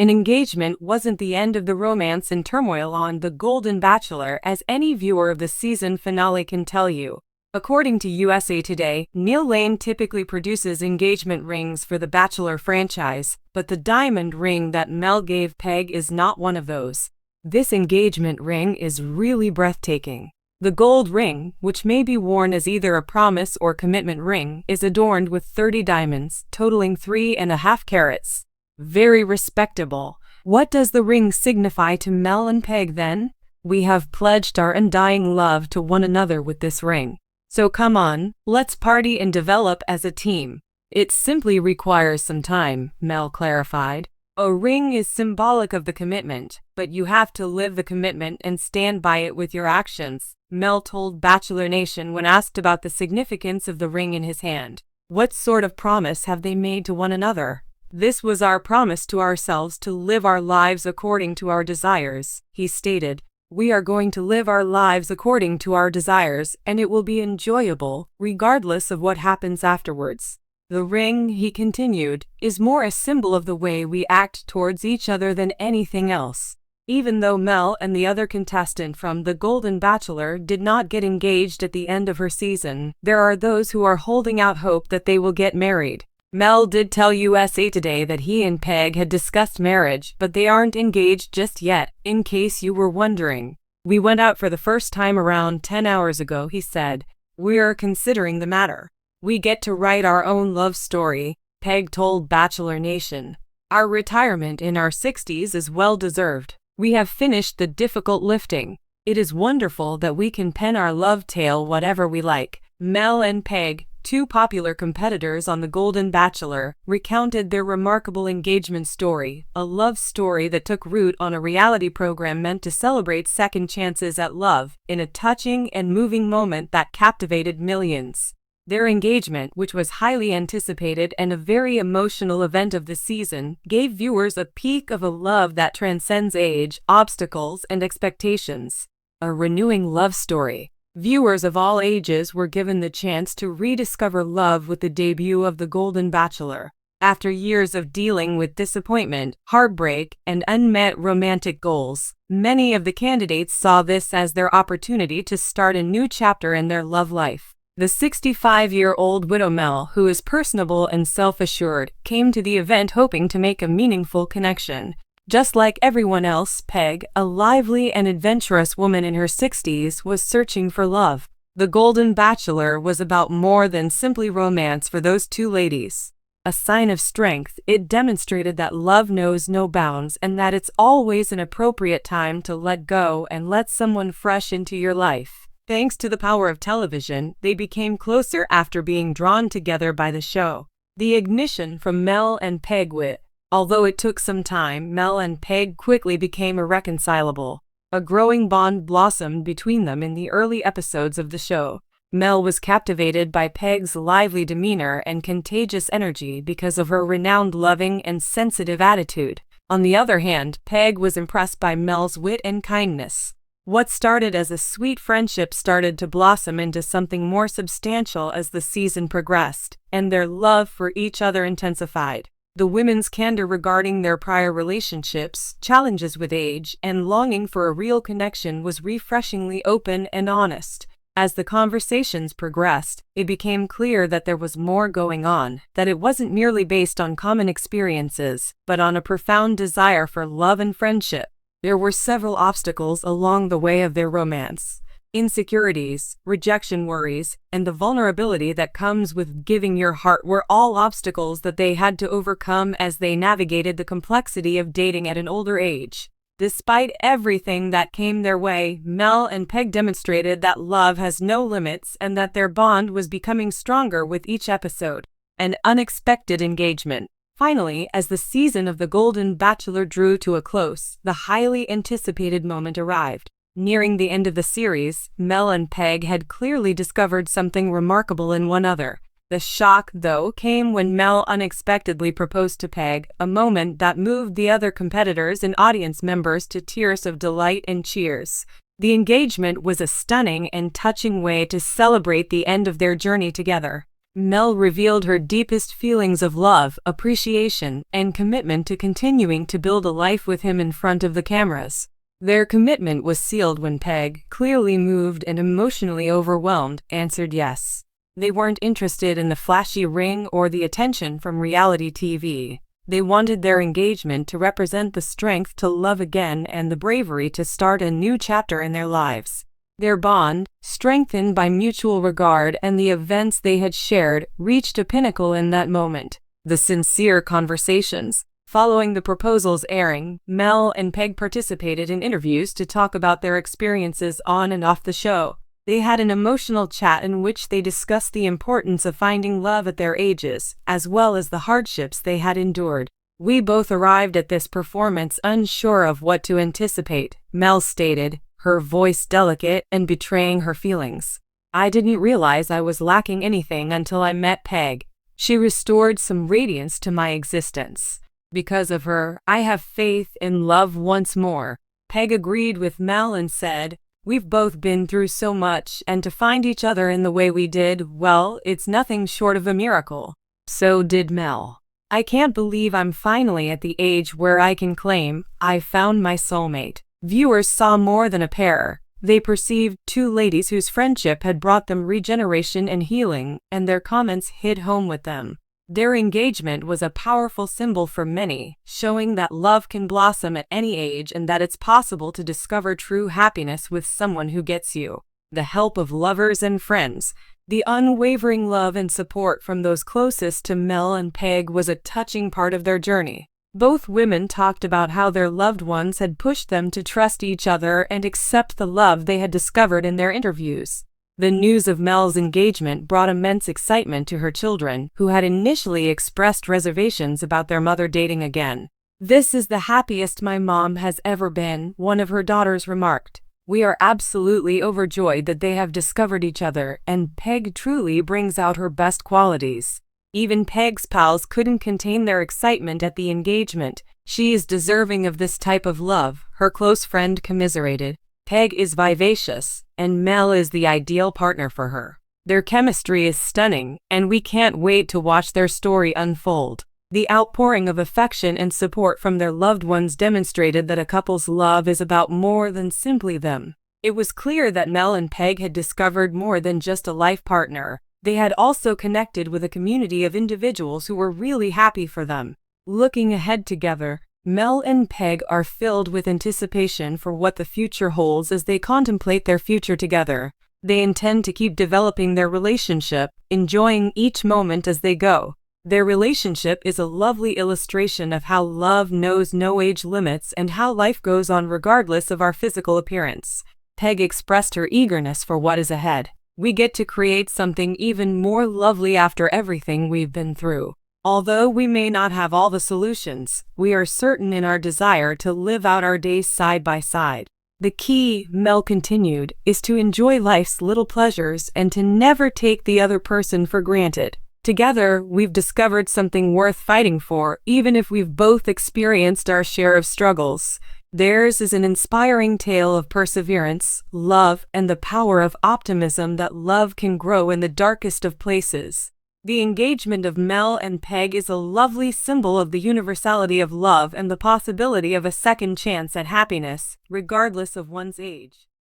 An engagement wasn't the end of the romance and turmoil on The Golden Bachelor, as any viewer of the season finale can tell you. According to USA Today, Neil Lane typically produces engagement rings for the Bachelor franchise, but the diamond ring that Mel gave Peg is not one of those. This engagement ring is really breathtaking. The gold ring, which may be worn as either a promise or commitment ring, is adorned with 30 diamonds, totaling 3.5 carats. Very respectable. What does the ring signify to Mel and Peg then? We have pledged our undying love to one another with this ring. So come on, let's party and develop as a team. It simply requires some time, Mel clarified. A ring is symbolic of the commitment, but you have to live the commitment and stand by it with your actions, Mel told Bachelor Nation when asked about the significance of the ring in his hand. What sort of promise have they made to one another? This was our promise to ourselves to live our lives according to our desires, he stated. We are going to live our lives according to our desires, and it will be enjoyable, regardless of what happens afterwards. The ring, he continued, is more a symbol of the way we act towards each other than anything else. Even though Mel and the other contestant from The Golden Bachelor did not get engaged at the end of her season, there are those who are holding out hope that they will get married. Mel did tell USA Today that he and Peg had discussed marriage, but they aren't engaged just yet, in case you were wondering. We went out for the first time around 10 hours ago, he said. We're considering the matter. We get to write our own love story, Peg told Bachelor Nation. Our retirement in our 60s is well deserved. We have finished the difficult lifting. It is wonderful that we can pen our love tale whatever we like. Mel and Peg, two popular competitors on The Golden Bachelor, recounted their remarkable engagement story, a love story that took root on a reality program meant to celebrate second chances at love, in a touching and moving moment that captivated millions. Their engagement, which was highly anticipated and a very emotional event of the season, gave viewers a peek of a love that transcends age, obstacles, and expectations. A renewing love story. Viewers of all ages were given the chance to rediscover love with the debut of The Golden Bachelor. After years of dealing with disappointment, heartbreak, and unmet romantic goals, many of the candidates saw this as their opportunity to start a new chapter in their love life. The 65-year-old widow Mel, who is personable and self-assured, came to the event hoping to make a meaningful connection. Just like everyone else, Peg, a lively and adventurous woman in her 60s, was searching for love. The Golden Bachelor was about more than simply romance for those two ladies. A sign of strength, it demonstrated that love knows no bounds and that it's always an appropriate time to let go and let someone fresh into your life. Thanks to the power of television, they became closer after being drawn together by the show. The ignition from Mel and Peg wit. Although it took some time, Mel and Peg quickly became irreconcilable. A growing bond blossomed between them in the early episodes of the show. Mel was captivated by Peg's lively demeanor and contagious energy because of her renowned loving and sensitive attitude. On the other hand, Peg was impressed by Mel's wit and kindness. What started as a sweet friendship started to blossom into something more substantial as the season progressed, and their love for each other intensified. The women's candor regarding their prior relationships, challenges with age, and longing for a real connection was refreshingly open and honest. As the conversations progressed, it became clear that there was more going on, that it wasn't merely based on common experiences, but on a profound desire for love and friendship. There were several obstacles along the way of their romance. Insecurities, rejection worries, and the vulnerability that comes with giving your heart were all obstacles that they had to overcome as they navigated the complexity of dating at an older age. Despite everything that came their way, Mel and Peg demonstrated that love has no limits and that their bond was becoming stronger with each episode. An unexpected engagement. Finally, as the season of The Golden Bachelor drew to a close, the highly anticipated moment arrived. Nearing the end of the series, Mel and Peg had clearly discovered something remarkable in one another. The shock, though, came when Mel unexpectedly proposed to Peg, a moment that moved the other competitors and audience members to tears of delight and cheers. The engagement was a stunning and touching way to celebrate the end of their journey together. Mel revealed her deepest feelings of love, appreciation, and commitment to continuing to build a life with him in front of the cameras. Their commitment was sealed when Peg, clearly moved and emotionally overwhelmed, answered yes. They weren't interested in the flashy ring or the attention from reality TV. They wanted their engagement to represent the strength to love again and the bravery to start a new chapter in their lives. Their bond, strengthened by mutual regard and the events they had shared, reached a pinnacle in that moment. The sincere conversations. Following the proposal's airing, Mel and Peg participated in interviews to talk about their experiences on and off the show. They had an emotional chat in which they discussed the importance of finding love at their ages, as well as the hardships they had endured. "We both arrived at this performance unsure of what to anticipate," Mel stated, her voice delicate and betraying her feelings. "I didn't realize I was lacking anything until I met Peg. She restored some radiance to my existence. Because of her, I have faith in love once more." Peg agreed with Mel and said, "We've both been through so much, and to find each other in the way we did, well, it's nothing short of a miracle." So did Mel. "I can't believe I'm finally at the age where I can claim I've found my soulmate." Viewers saw more than a pair. They perceived two ladies whose friendship had brought them regeneration and healing, and their comments hit home with them. Their engagement was a powerful symbol for many, showing that love can blossom at any age and that it's possible to discover true happiness with someone who gets you. The help of lovers and friends. The unwavering love and support from those closest to Mel and Peg was a touching part of their journey. Both women talked about how their loved ones had pushed them to trust each other and accept the love they had discovered in their interviews. The news of Mel's engagement brought immense excitement to her children, who had initially expressed reservations about their mother dating again. "This is the happiest my mom has ever been," one of her daughters remarked. "We are absolutely overjoyed that they have discovered each other, and Peg truly brings out her best qualities." Even Peg's pals couldn't contain their excitement at the engagement. "She is deserving of this type of love," her close friend commiserated. "Peg is vivacious, and Mel is the ideal partner for her. Their chemistry is stunning, and we can't wait to watch their story unfold." The outpouring of affection and support from their loved ones demonstrated that a couple's love is about more than simply them. It was clear that Mel and Peg had discovered more than just a life partner. They had also connected with a community of individuals who were really happy for them. Looking ahead together, Mel and Peg are filled with anticipation for what the future holds as they contemplate their future together. They intend to keep developing their relationship, enjoying each moment as they go. Their relationship is a lovely illustration of how love knows no age limits and how life goes on regardless of our physical appearance. Peg expressed her eagerness for what is ahead. "We get to create something even more lovely after everything we've been through. Although we may not have all the solutions, we are certain in our desire to live out our days side by side. The key," Mel continued, "is to enjoy life's little pleasures and to never take the other person for granted. Together, we've discovered something worth fighting for, even if we've both experienced our share of struggles." Theirs is an inspiring tale of perseverance, love, and the power of optimism that love can grow in the darkest of places. The engagement of Mel and Peg is a lovely symbol of the universality of love and the possibility of a second chance at happiness, regardless of one's age.